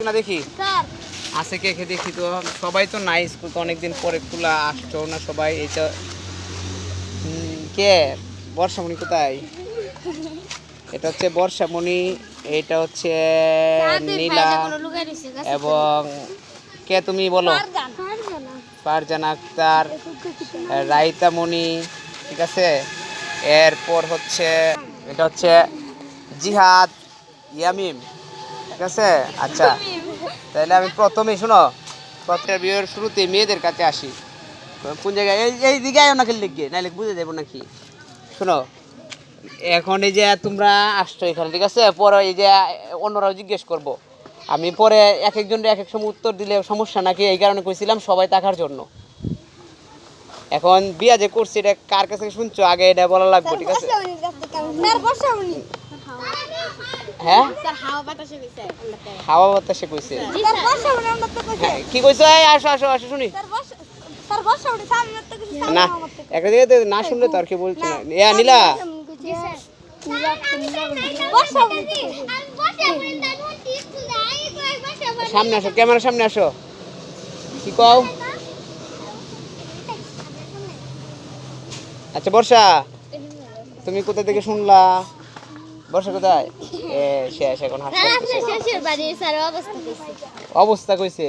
না দেখি আছে কে কে দেখি তো সবাই তো নাই স্কুল তো অনেকদিন পরে খোলা আসছো না সবাই এটা কে বর্ষামণি কোথায় এটা হচ্ছে বর্ষামণি এটা হচ্ছে নীলা এবং কে তুমি বলো ফারজানা আক্তার রাইতামণি ঠিক আছে এরপর হচ্ছে এটা হচ্ছে জিহাদ ইয়ামিম ঠিক আছে আচ্ছা তাহলে আমি প্রথমেই শোনো প্রত্যেক বিয়ের শুরুতে মেয়েদের কাছে আসি কোন জায়গায় এই দিকে আয় না খেললে গিয়ে নাইলে বুঝে যাবো নাকি শোনো এখন এই যে তোমরা আসছো এখানে ঠিক আছে পরে এই যে অন্যরাও জিজ্ঞেস করবো আমি পরে এক একজনের এক এক সময় উত্তর দিলে সমস্যা নাকি এই কারণে কইছিলাম সবাই থাকার জন্য এখন বিয়া যে করছি এটা কার কাছে শুনছো আগে এটা বলা লাগবে ঠিক আছে হ্যাঁ হাওয়া বাতাসে কইছে কি কইছো আসো আসো আসো শুনি না একটা জায়গাতে না শুনলে তো আর কি বলছো না ইয়া নীলা সামনে আসো ক্যামেরার সামনে আসো কি কও আচ্ছা বর্ষা তুমি কোথা থেকে শুনলা বর্ষা কোথায় শেষ এখন হাসপাতাল অবস্থা কইছে